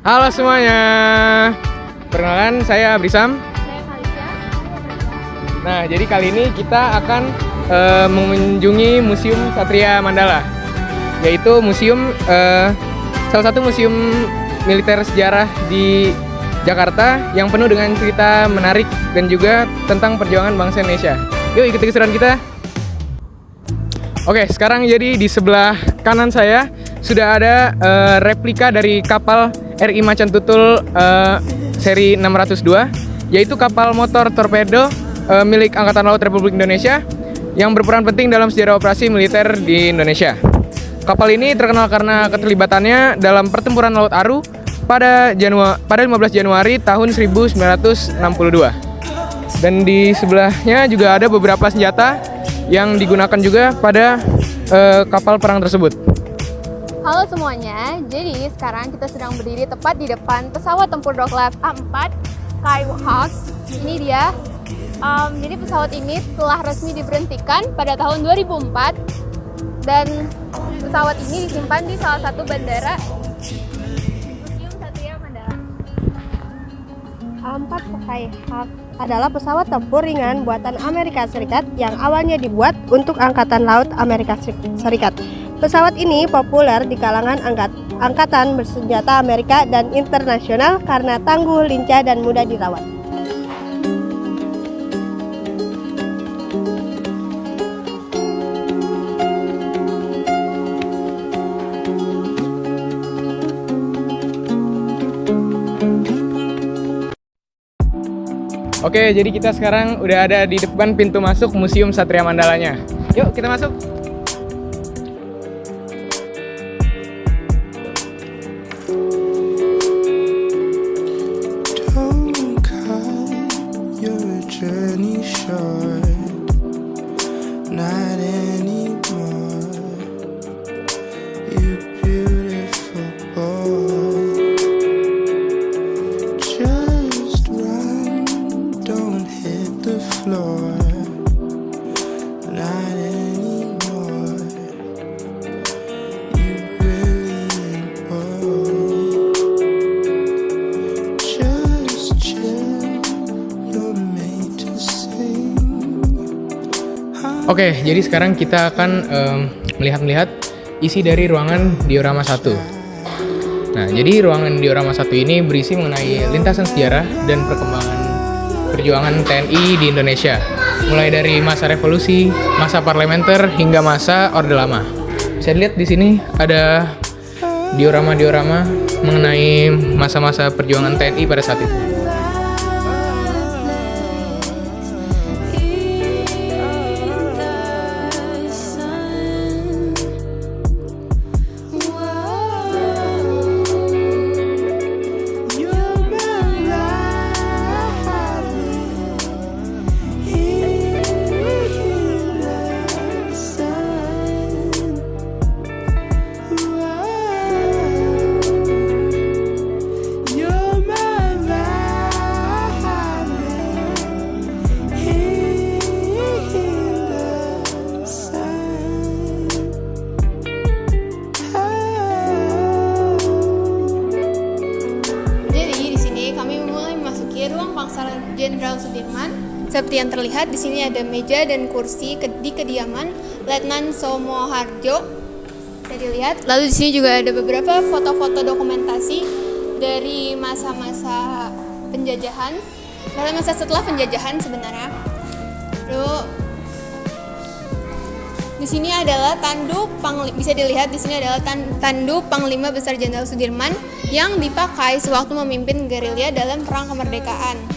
Halo semuanya, perkenalkan saya Brisam. Saya Kalisya. Nah, jadi kali ini kita akan mengunjungi Museum Satria Mandala, yaitu salah satu museum militer sejarah di Jakarta yang penuh dengan cerita menarik dan juga tentang perjuangan bangsa Indonesia. Yuk ikuti keseruan kita. Oke, sekarang jadi di sebelah kanan saya sudah ada replika dari kapal RI Macan Tutul seri 602, yaitu kapal motor torpedo milik Angkatan Laut Republik Indonesia yang berperan penting dalam sejarah operasi militer di Indonesia. Kapal ini terkenal karena keterlibatannya dalam pertempuran Laut Aru pada 15 Januari tahun 1962. Dan di sebelahnya juga ada beberapa senjata yang digunakan juga pada kapal perang tersebut. Halo semuanya, jadi sekarang kita sedang berdiri tepat di depan pesawat tempur Doglev A4 Skyhawk. Ini dia. Jadi pesawat ini telah resmi diberhentikan pada tahun 2004 dan pesawat ini disimpan di salah satu bandara Museum Satria Mandala. A4 Skyhawk adalah pesawat tempur ringan buatan Amerika Serikat yang awalnya dibuat untuk Angkatan Laut Amerika Serikat. Pesawat ini populer di kalangan angkatan bersenjata Amerika dan internasional karena tangguh, lincah, dan mudah dirawat. Oke, jadi kita sekarang udah ada di depan pintu masuk Museum Satria Mandalanya. Yuk kita masuk. Don't cut your journey short, not anymore. You beautiful boy, just run, don't hit the floor, not anymore. You brilliant boy, just chill, you're made to sing. Oke, jadi sekarang kita akan melihat-lihat isi dari ruangan diorama 1. Nah, jadi ruangan diorama 1 ini berisi mengenai lintasan sejarah dan perkembangan perjuangan TNI di Indonesia, mulai dari masa revolusi, masa parlementer, hingga masa Orde Lama. Bisa dilihat di sini ada diorama-diorama mengenai masa-masa perjuangan TNI pada saat itu. Jenderal Sudirman. Seperti yang terlihat di sini ada meja dan kursi di kediaman Letnan Somoharjo. Bisa dilihat. Lalu di sini juga ada beberapa foto-foto dokumentasi dari masa-masa penjajahan, masa setelah penjajahan sebenarnya. Lalu di sini adalah tanduk bisa dilihat di sini adalah tanduk Panglima Besar Jenderal Sudirman yang dipakai sewaktu memimpin gerilya dalam perang kemerdekaan.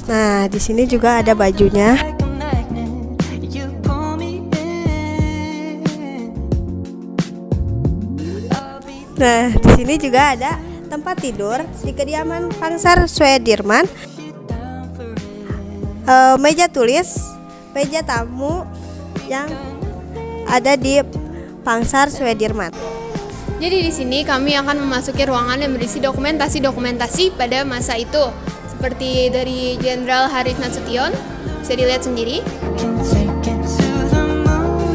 Nah, di sini juga ada bajunya. Nah, di sini juga ada tempat tidur di kediaman Pansar Sudirman, meja tulis, meja tamu yang ada di Pansar Sudirman. Jadi di sini kami akan memasuki ruangan yang berisi dokumentasi pada masa itu, seperti dari Jenderal Haris Nasution, bisa dilihat sendiri. Can take it to the moon.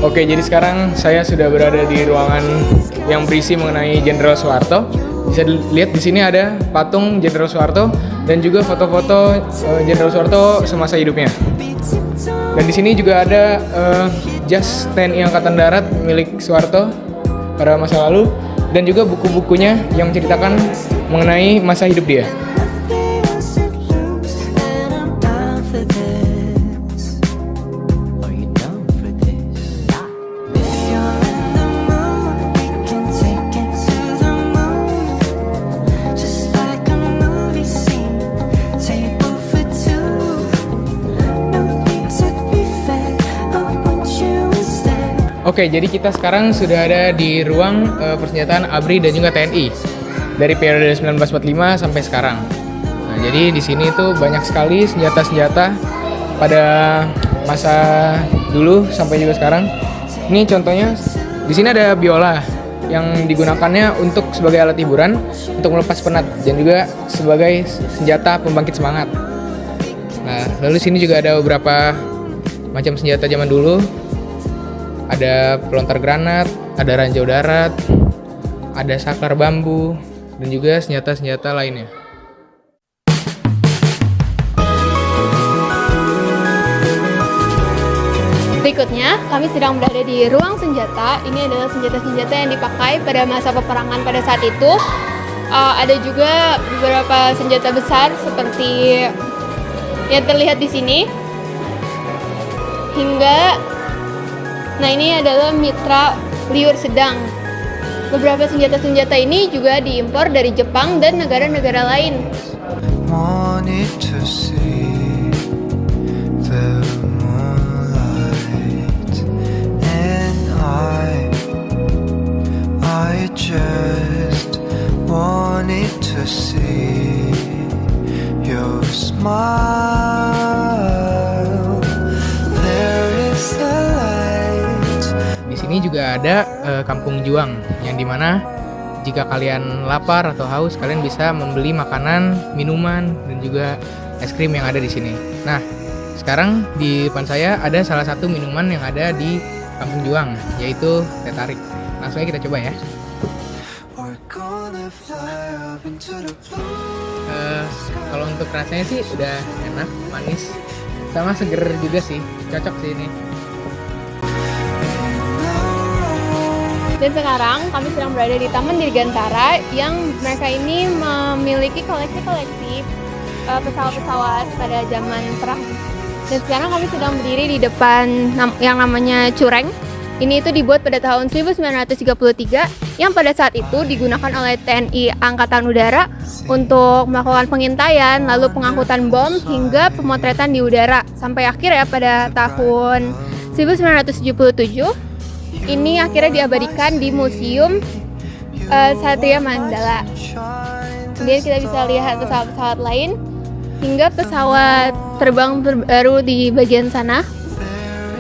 Oke, jadi sekarang saya sudah berada di ruangan yang berisi mengenai Jenderal Soeharto. Bisa dilihat di sini ada patung Jenderal Soeharto dan juga foto-foto Jenderal Soeharto semasa hidupnya. Dan di sini juga ada jas TNI Angkatan Darat milik Soeharto pada masa lalu dan juga buku-bukunya yang menceritakan mengenai masa hidup dia. Oke, jadi kita sekarang sudah ada di ruang persenjataan ABRI dan juga TNI dari periode 1945 sampai sekarang. Nah, jadi di sini tuh banyak sekali senjata-senjata pada masa dulu sampai juga sekarang. Ini contohnya di sini ada biola yang digunakannya untuk sebagai alat hiburan untuk melepas penat dan juga sebagai senjata pembangkit semangat. Nah, lalu sini juga ada beberapa macam senjata zaman dulu. Ada pelontar granat, ada ranjau darat, ada saklar bambu, dan juga senjata-senjata lainnya. Berikutnya, kami sedang berada di ruang senjata. Ini adalah senjata-senjata yang dipakai pada masa peperangan pada saat itu. Ada juga beberapa senjata besar seperti yang terlihat di sini. Nah, ini adalah mitra liur sedang. Beberapa senjata-senjata ini juga diimpor dari Jepang dan negara-negara lain. Wanted to see the moonlight, and I just wanted to see your smile. There is a Di sini juga ada Kampung Juang, yang dimana jika kalian lapar atau haus, kalian bisa membeli makanan, minuman, dan juga es krim yang ada di sini. Nah, sekarang di depan saya ada salah satu minuman yang ada di Kampung Juang, yaitu teh tarik. Langsung aja kita coba ya. Kalau untuk rasanya sih udah enak, manis, sama seger juga sih, cocok sih ini. Dan sekarang kami sedang berada di Taman Dirgantara yang mereka ini memiliki koleksi-koleksi pesawat-pesawat pada zaman perang. Dan sekarang kami sedang berdiri di depan yang namanya Cureng. Ini itu dibuat pada tahun 1933 yang pada saat itu digunakan oleh TNI Angkatan Udara untuk melakukan pengintaian, lalu pengangkutan bom hingga pemotretan di udara. Sampai akhir ya pada tahun 1977 ini akhirnya diabadikan di Museum Satria Mandala. Kemudian kita bisa lihat pesawat-pesawat lain hingga pesawat terbang terbaru di bagian sana.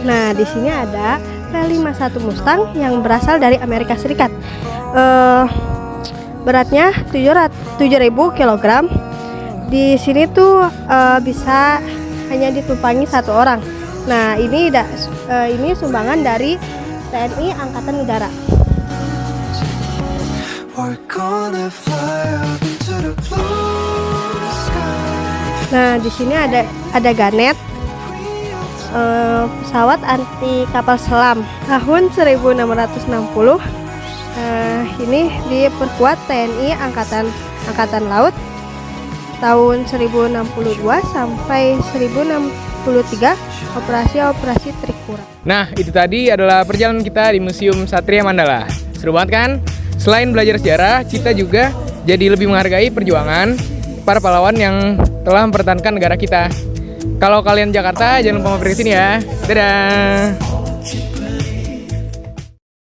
Nah, di sini ada P-51 Mustang yang berasal dari Amerika Serikat. Beratnya 7.000 kg. Di sini tuh bisa hanya ditumpangi satu orang. Nah, ini sumbangan dari TNI Angkatan Udara. Nah, di sini ada Ganet, pesawat anti kapal selam tahun 1660. Ini diperkuat TNI Angkatan Laut tahun 1062 sampai 1063 operasi Trikura. Nah, itu tadi adalah perjalanan kita di Museum Satria Mandala. Seru banget kan? Selain belajar sejarah, kita juga jadi lebih menghargai perjuangan para pahlawan yang telah mempertahankan negara kita. Kalau kalian Jakarta, jangan lupa mampir ke sini ya. Dadah.